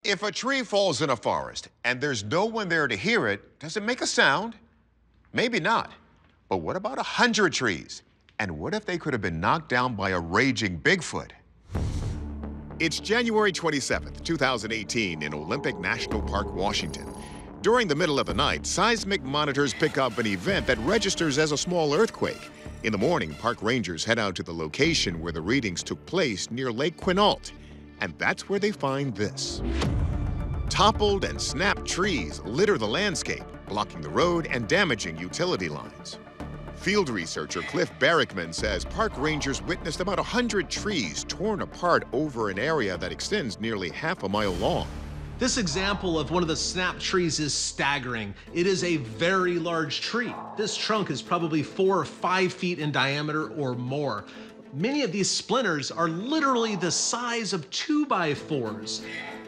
If a tree falls in a forest and there's no one there to hear it, does it make a sound? Maybe not. But what about 100 trees? And what if they could have been knocked down by a raging Bigfoot? It's January 27th, 2018 in Olympic National Park, Washington. During the middle of the night, seismic monitors pick up an event that registers as a small earthquake. In the morning, park rangers head out to the location where the readings took place near Lake Quinault. And that's where they find this. Toppled and snapped trees litter the landscape, blocking the road and damaging utility lines. Field researcher Cliff Barrickman says park rangers witnessed about 100 trees torn apart over an area that extends nearly half a mile long. This example of one of the snapped trees is staggering. It is a very large tree. This trunk is probably 4 or 5 feet in diameter or more. Many of these splinters are literally the size of 2x4s.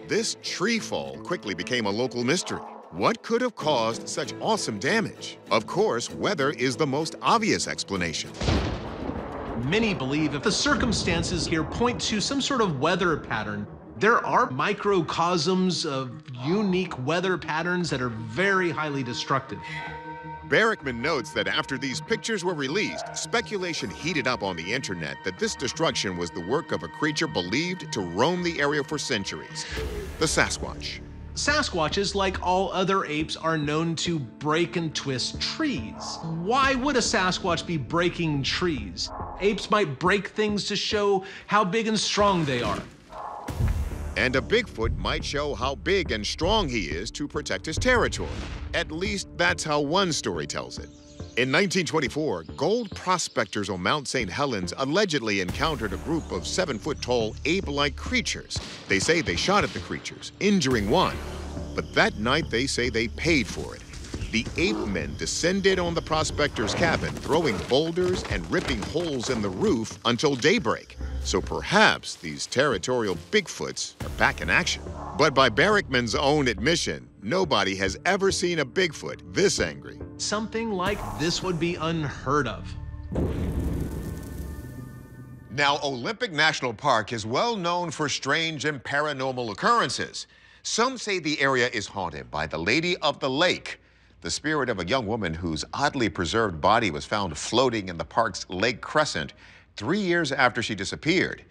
This tree fall quickly became a local mystery. What could have caused such awesome damage? Of course, weather is the most obvious explanation. Many believe if the circumstances here point to some sort of weather pattern, there are microcosms of unique weather patterns that are very highly destructive. Barrickman notes that after these pictures were released, speculation heated up on the internet that this destruction was the work of a creature believed to roam the area for centuries, the Sasquatch. Sasquatches, like all other apes, are known to break and twist trees. Why would a Sasquatch be breaking trees? Apes might break things to show how big and strong they are. And a Bigfoot might show how big and strong he is to protect his territory. At least that's how one story tells it. In 1924, gold prospectors on Mount St. Helens allegedly encountered a group of 7-foot-tall ape-like creatures. They say they shot at the creatures, injuring one. But that night, they say they paid for it. The ape men descended on the prospector's cabin, throwing boulders and ripping holes in the roof until daybreak. So perhaps these territorial Bigfoots are back in action. But by Barrickman's own admission, nobody has ever seen a Bigfoot this angry. Something like this would be unheard of. Now, Olympic National Park is well known for strange and paranormal occurrences. Some say the area is haunted by the Lady of the Lake, the spirit of a young woman whose oddly preserved body was found floating in the park's Lake Crescent 3 years after she disappeared.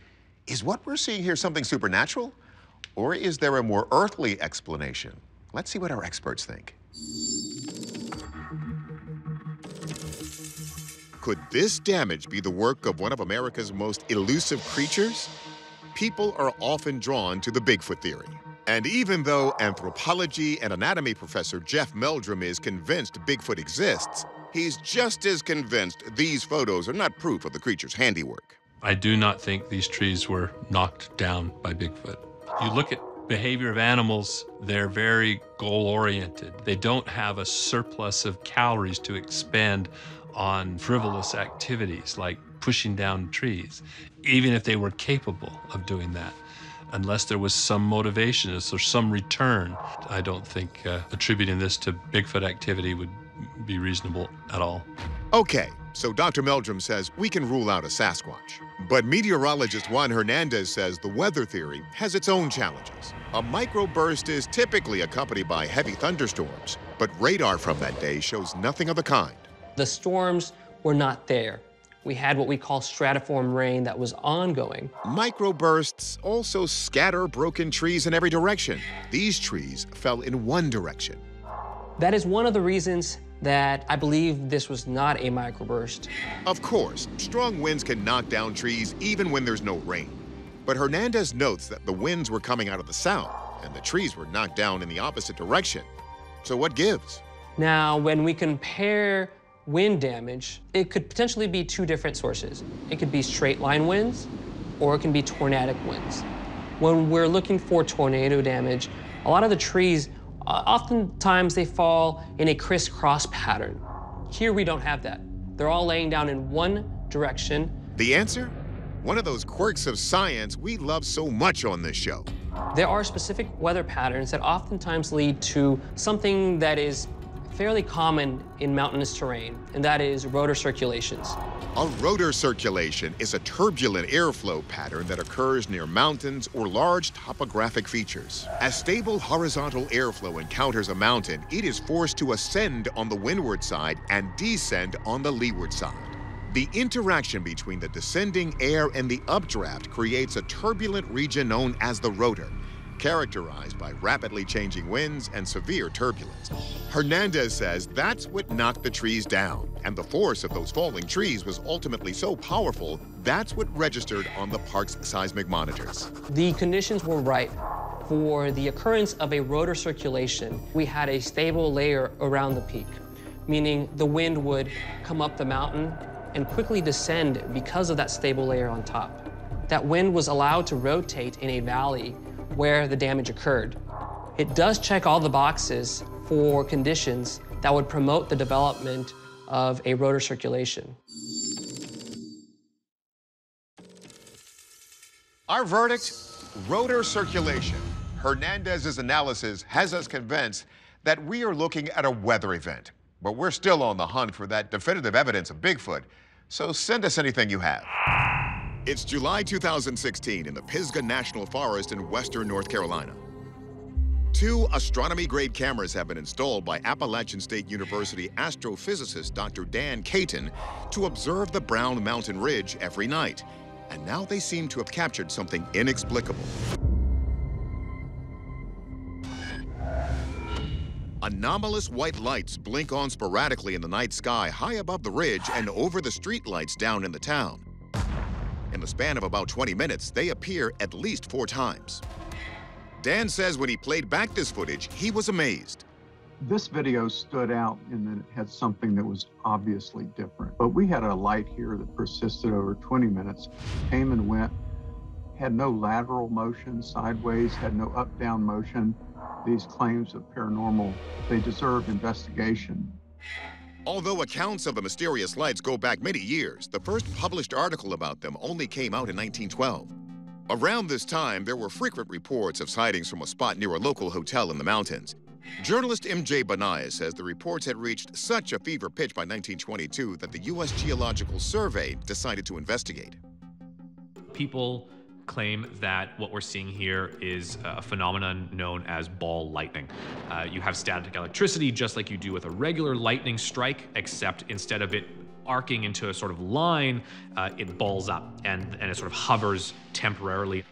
Is what we're seeing here something supernatural? Or is there a more earthly explanation? Let's see what our experts think. Could this damage be the work of one of America's most elusive creatures? People are often drawn to the Bigfoot theory. And even though anthropology and anatomy professor Jeff Meldrum is convinced Bigfoot exists, he's just as convinced these photos are not proof of the creature's handiwork. I do not think these trees were knocked down by Bigfoot. You look at behavior of animals, they're very goal-oriented. They don't have a surplus of calories to expend on frivolous activities like pushing down trees, even if they were capable of doing that. Unless there was some motivation or some return, I don't think attributing this to Bigfoot activity would be reasonable at all. Okay, so Dr. Meldrum says we can rule out a Sasquatch. But meteorologist Juan Hernandez says the weather theory has its own challenges. A microburst is typically accompanied by heavy thunderstorms, but radar from that day shows nothing of the kind. The storms were not there. We had what we call stratiform rain that was ongoing. Microbursts also scatter broken trees in every direction. These trees fell in one direction. That is one of the reasons that I believe this was not a microburst. Of course, strong winds can knock down trees even when there's no rain. But Hernandez notes that the winds were coming out of the south and the trees were knocked down in the opposite direction. So what gives? Now, when we compare wind damage, it could potentially be 2 different sources. It could be straight line winds, or it can be tornadic winds. When we're looking for tornado damage, a lot of the trees, oftentimes they fall in a crisscross pattern. Here we don't have that. They're all laying down in one direction. The answer? One of those quirks of science we love so much on this show. There are specific weather patterns that oftentimes lead to something that is fairly common in mountainous terrain, and that is rotor circulations. A rotor circulation is a turbulent airflow pattern that occurs near mountains or large topographic features. As stable horizontal airflow encounters a mountain, it is forced to ascend on the windward side and descend on the leeward side. The interaction between the descending air and the updraft creates a turbulent region known as the rotor, characterized by rapidly changing winds and severe turbulence. Hernandez says that's what knocked the trees down, and the force of those falling trees was ultimately so powerful, that's what registered on the park's seismic monitors. The conditions were right for the occurrence of a rotor circulation. We had a stable layer around the peak, meaning the wind would come up the mountain and quickly descend because of that stable layer on top. That wind was allowed to rotate in a valley where the damage occurred. It does check all the boxes for conditions that would promote the development of a rotor circulation. Our verdict, rotor circulation. Hernandez's analysis has us convinced that we are looking at a weather event, but we're still on the hunt for that definitive evidence of Bigfoot, so send us anything you have. It's July 2016 in the Pisgah National Forest in western North Carolina. 2 astronomy-grade cameras have been installed by Appalachian State University astrophysicist Dr. Dan Caton to observe the Brown Mountain Ridge every night. And now they seem to have captured something inexplicable. Anomalous white lights blink on sporadically in the night sky high above the ridge and over the streetlights down in the town. In the span of about 20 minutes, they appear at least 4 times. Dan says when he played back this footage, he was amazed. This video stood out in that it had something that was obviously different. But we had a light here that persisted over 20 minutes, came and went, had no lateral motion, sideways, had no up-down motion. These claims of paranormal, they deserve investigation. Although accounts of the mysterious lights go back many years, the first published article about them only came out in 1912. Around this time, there were frequent reports of sightings from a spot near a local hotel in the mountains. Journalist M.J. Benaya says the reports had reached such a fever pitch by 1922 that the U.S. Geological Survey decided to investigate. People claim that what we're seeing here is a phenomenon known as ball lightning. You have static electricity just like you do with a regular lightning strike, except instead of it arcing into a sort of line, it balls up and it sort of hovers temporarily.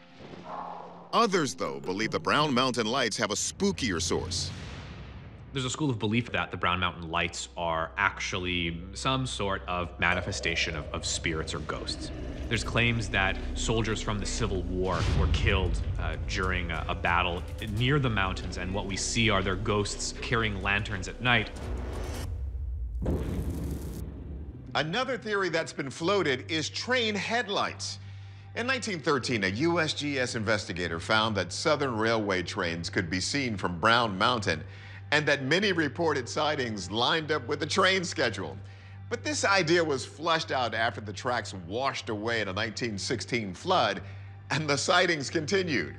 Others, though, believe the Brown Mountain lights have a spookier source. There's a school of belief that the Brown Mountain lights are actually some sort of manifestation of spirits or ghosts. There's claims that soldiers from the Civil War were killed during a battle near the mountains, and what we see are their ghosts carrying lanterns at night. Another theory that's been floated is train headlights. In 1913, a USGS investigator found that Southern Railway trains could be seen from Brown Mountain, and that many reported sightings lined up with the train schedule. But this idea was flushed out after the tracks washed away in a 1916 flood, and the sightings continued.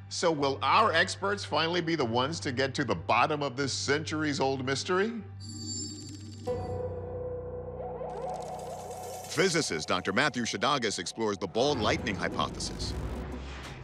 So will our experts finally be the ones to get to the bottom of this centuries-old mystery? Physicist Dr. Matthew Shadagas explores the ball lightning hypothesis.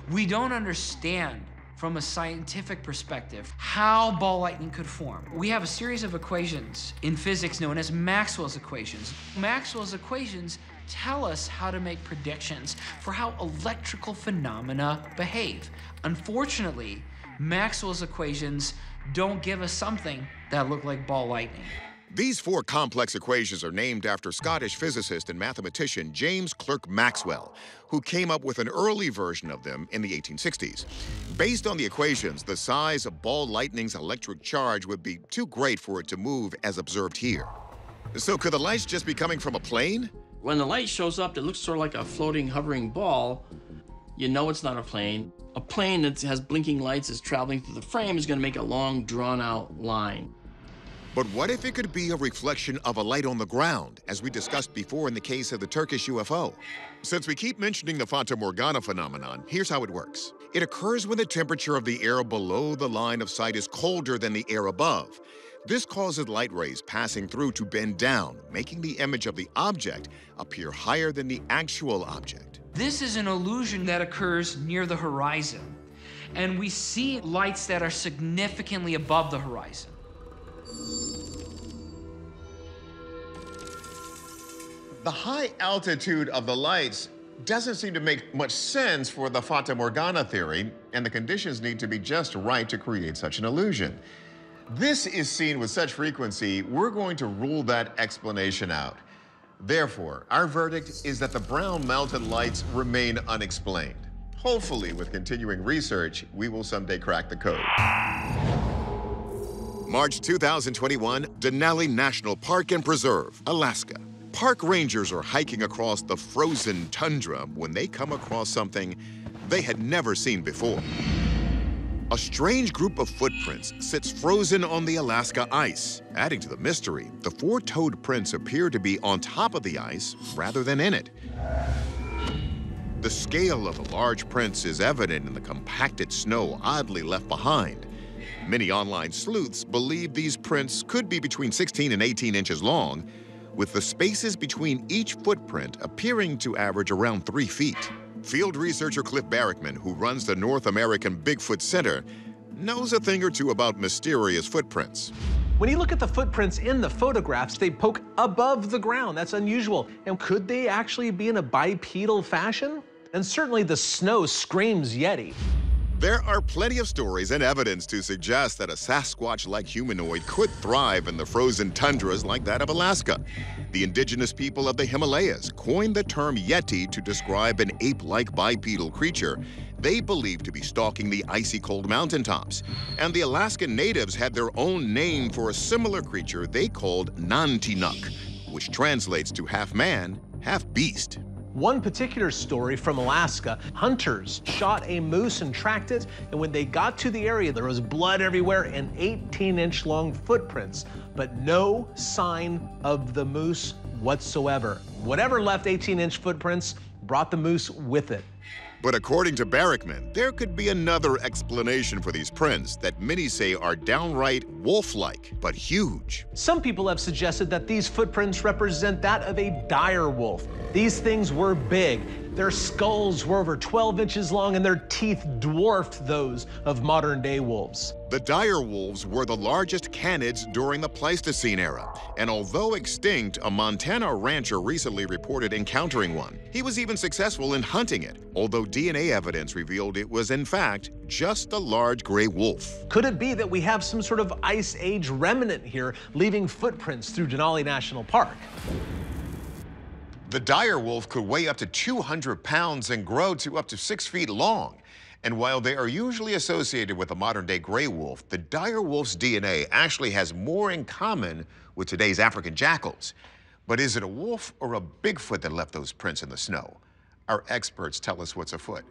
We don't understand from a scientific perspective how ball lightning could form. We have a series of equations in physics known as Maxwell's equations. Maxwell's equations tell us how to make predictions for how electrical phenomena behave. Unfortunately, Maxwell's equations don't give us something that look like ball lightning. These 4 complex equations are named after Scottish physicist and mathematician James Clerk Maxwell, who came up with an early version of them in the 1860s. Based on the equations, the size of ball lightning's electric charge would be too great for it to move as observed here. So could the lights just be coming from a plane? When the light shows up, it looks sort of like a floating, hovering ball. You know it's not a plane. A plane that has blinking lights is traveling through the frame is going to make a long, drawn-out line. But what if it could be a reflection of a light on the ground, as we discussed before in the case of the Turkish UFO? Since we keep mentioning the Fata Morgana phenomenon, here's how it works. It occurs when the temperature of the air below the line of sight is colder than the air above. This causes light rays passing through to bend down, making the image of the object appear higher than the actual object. This is an illusion that occurs near the horizon, and we see lights that are significantly above the horizon. The high altitude of the lights doesn't seem to make much sense for the Fata Morgana theory, and the conditions need to be just right to create such an illusion. This is seen with such frequency, we're going to rule that explanation out. Therefore, our verdict is that the brown mountain lights remain unexplained. Hopefully, with continuing research, we will someday crack the code. March 2021, Denali National Park and Preserve, Alaska. Park rangers are hiking across the frozen tundra when they come across something they had never seen before. A strange group of footprints sits frozen on the Alaska ice. Adding to the mystery, the four-toed prints appear to be on top of the ice rather than in it. The scale of the large prints is evident in the compacted snow oddly left behind. Many online sleuths believe these prints could be between 16 and 18 inches long, with the spaces between each footprint appearing to average around 3 feet. Field researcher Cliff Barrickman, who runs the North American Bigfoot Center, knows a thing or two about mysterious footprints. When you look at the footprints in the photographs, they poke above the ground. That's unusual. And could they actually be in a bipedal fashion? And certainly the snow screams Yeti. There are plenty of stories and evidence to suggest that a Sasquatch-like humanoid could thrive in the frozen tundras like that of Alaska. The indigenous people of the Himalayas coined the term Yeti to describe an ape-like bipedal creature they believed to be stalking the icy cold mountaintops. And the Alaskan natives had their own name for a similar creature they called Nantinuk, which translates to half man, half beast. One particular story from Alaska, hunters shot a moose and tracked it, and when they got to the area, there was blood everywhere and 18-inch long footprints, but no sign of the moose whatsoever. Whatever left 18-inch footprints brought the moose with it. But according to Barrickman, there could be another explanation for these prints that many say are downright wolf-like, but huge. Some people have suggested that these footprints represent that of a dire wolf. These things were big. Their skulls were over 12 inches long and their teeth dwarfed those of modern-day wolves. The dire wolves were the largest canids during the Pleistocene era, and although extinct, a Montana rancher recently reported encountering one. He was even successful in hunting it, although DNA evidence revealed it was in fact just a large gray wolf. Could it be that we have some sort of Ice Age remnant here, leaving footprints through Denali National Park? The dire wolf could weigh up to 200 pounds and grow to up to 6 feet long. And while they are usually associated with the modern-day gray wolf, the dire wolf's DNA actually has more in common with today's African jackals. But is it a wolf or a Bigfoot that left those prints in the snow? Our experts tell us what's afoot.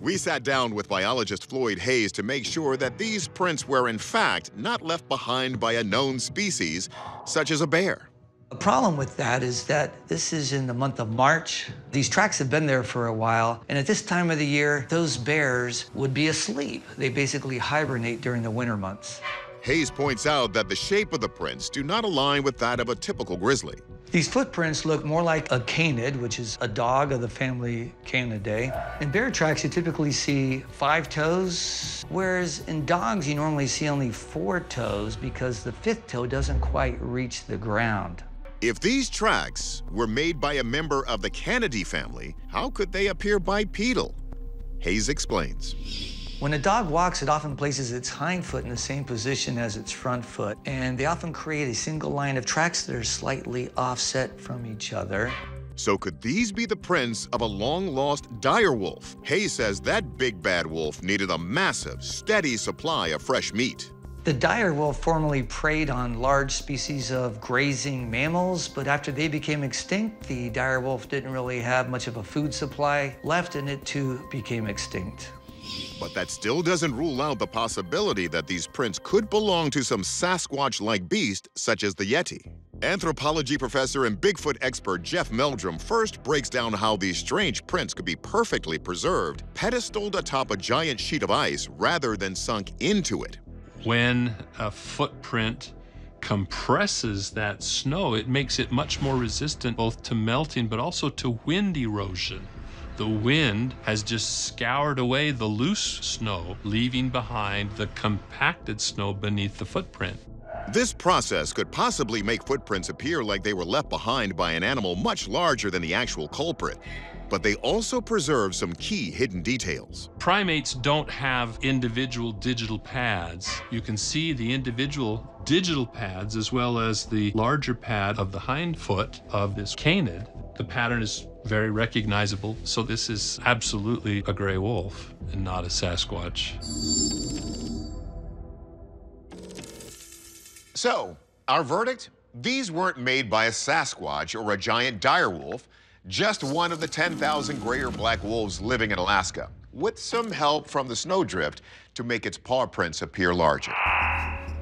We sat down with biologist Floyd Hayes to make sure that these prints were in fact not left behind by a known species, such as a bear. The problem with that is that this is in the month of March. These tracks have been there for a while, and at this time of the year, those bears would be asleep. They basically hibernate during the winter months. Hayes points out that the shape of the prints do not align with that of a typical grizzly. These footprints look more like a canid, which is a dog of the family Canidae. In bear tracks, you typically see 5 toes, whereas in dogs, you normally see only 4 toes because the 5th toe doesn't quite reach the ground. If these tracks were made by a member of the Canidae family, how could they appear bipedal? Hayes explains. When a dog walks, it often places its hind foot in the same position as its front foot, and they often create a single line of tracks that are slightly offset from each other. So could these be the prints of a long-lost dire wolf? Hayes says that big bad wolf needed a massive, steady supply of fresh meat. The dire wolf formerly preyed on large species of grazing mammals, but after they became extinct, the dire wolf didn't really have much of a food supply left, and it too became extinct. But that still doesn't rule out the possibility that these prints could belong to some Sasquatch-like beast, such as the Yeti. Anthropology professor and Bigfoot expert Jeff Meldrum first breaks down how these strange prints could be perfectly preserved, pedestaled atop a giant sheet of ice rather than sunk into it. When a footprint compresses that snow, it makes it much more resistant both to melting but also to wind erosion. The wind has just scoured away the loose snow, leaving behind the compacted snow beneath the footprint. This process could possibly make footprints appear like they were left behind by an animal much larger than the actual culprit, but they also preserve some key hidden details. Primates don't have individual digital pads. You can see the individual digital pads as well as the larger pad of the hind foot of this canid. The pattern is very recognizable, so this is absolutely a gray wolf and not a Sasquatch. So, our verdict? These weren't made by a Sasquatch or a giant direwolf, just one of the 10,000 gray or black wolves living in Alaska, with some help from the snowdrift to make its paw prints appear larger.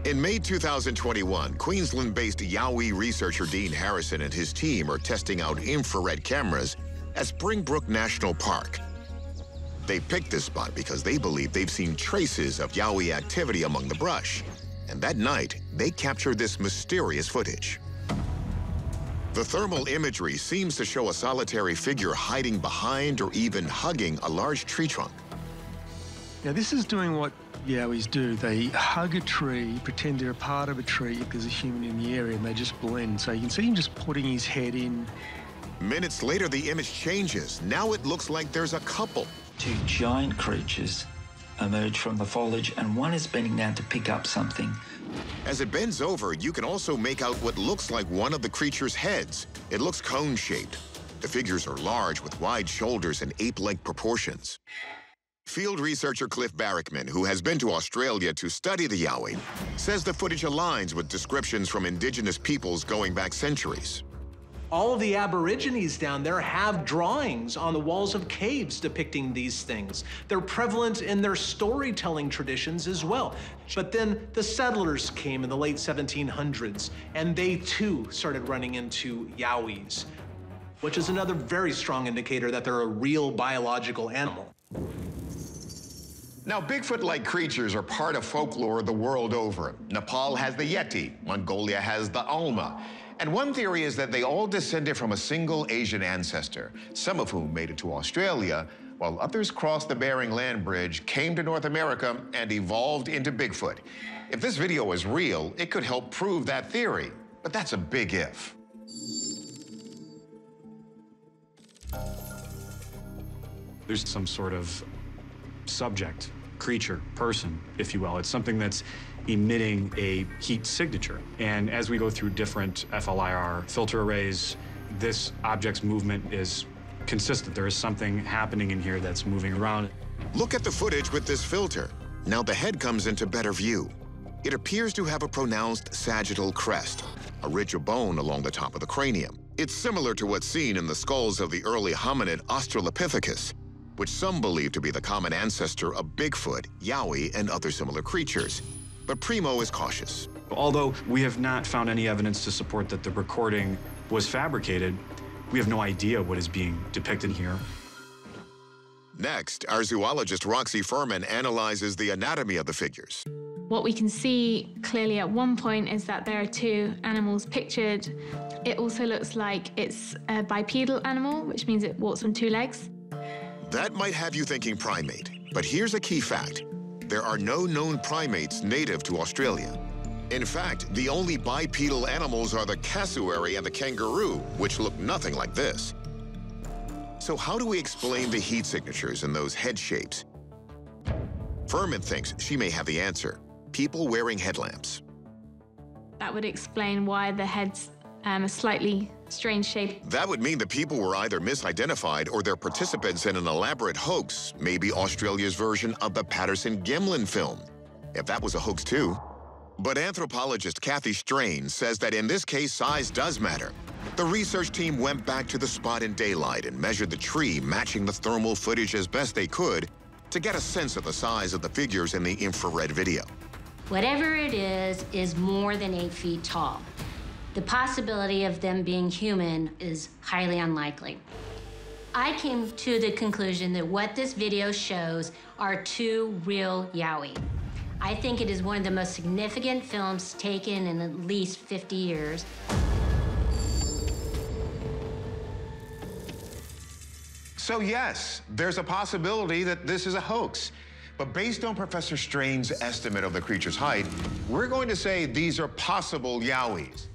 In May 2021, Queensland-based Yowie researcher Dean Harrison and his team are testing out infrared cameras at Springbrook National Park. They picked this spot because they believe they've seen traces of Yowie activity among the brush. And that night, they captured this mysterious footage. The thermal imagery seems to show a solitary figure hiding behind or even hugging a large tree trunk. Now, this is doing what Yowies do. They hug a tree, pretend they're a part of a tree if there's a human in the area, and they just blend. So you can see him just putting his head in. Minutes later, the image changes. Now it looks like there's a couple. Two giant creatures emerge from the foliage, and one is bending down to pick up something. As it bends over, you can also make out what looks like one of the creature's heads. It looks cone-shaped. The figures are large with wide shoulders and ape-like proportions. Field researcher Cliff Barrickman, who has been to Australia to study the Yowie, says the footage aligns with descriptions from indigenous peoples going back centuries. All of the Aborigines down there have drawings on the walls of caves depicting these things. They're prevalent in their storytelling traditions as well. But then the settlers came in the late 1700s, and they too started running into Yowies, which is another very strong indicator that they're a real biological animal. Now, Bigfoot-like creatures are part of folklore the world over. Nepal has the Yeti, Mongolia has the Alma. And one theory is that they all descended from a single Asian ancestor, some of whom made it to Australia, while others crossed the Bering Land Bridge, came to North America, and evolved into Bigfoot. If this video is real, it could help prove that theory, but that's a big if. There's some sort of subject, creature, person, if you will. It's something that's emitting a heat signature. And as we go through different FLIR filter arrays, this object's movement is consistent. There is something happening in here that's moving around. Look at the footage with this filter. Now the head comes into better view. It appears to have a pronounced sagittal crest, a ridge of bone along the top of the cranium. It's similar to what's seen in the skulls of the early hominid Australopithecus, which some believe to be the common ancestor of Bigfoot, Yowie, and other similar creatures. But Primo is cautious. Although we have not found any evidence to support that the recording was fabricated, we have no idea what is being depicted here. Next, our zoologist Roxy Furman analyzes the anatomy of the figures. What we can see clearly at one point is that there are two animals pictured. It also looks like it's a bipedal animal, which means it walks on two legs. That might have you thinking primate, but here's a key fact. There are no known primates native to Australia. In fact, the only bipedal animals are the cassowary and the kangaroo, which look nothing like this. So how do we explain the heat signatures in those head shapes? Furman thinks she may have the answer. People wearing headlamps. That would explain why the head's a slightly strange shape. That would mean the people were either misidentified or they're participants in an elaborate hoax, maybe Australia's version of the Patterson-Gimlin film, if that was a hoax too. But anthropologist Kathy Strain says that in this case, size does matter. The research team went back to the spot in daylight and measured the tree, matching the thermal footage as best they could to get a sense of the size of the figures in the infrared video. Whatever it is more than 8 feet tall. The possibility of them being human is highly unlikely. I came to the conclusion that what this video shows are two real Yowie. I think it is one of the most significant films taken in at least 50 years. So yes, there's a possibility that this is a hoax. But based on Professor Strange's estimate of the creature's height, we're going to say these are possible Yowies.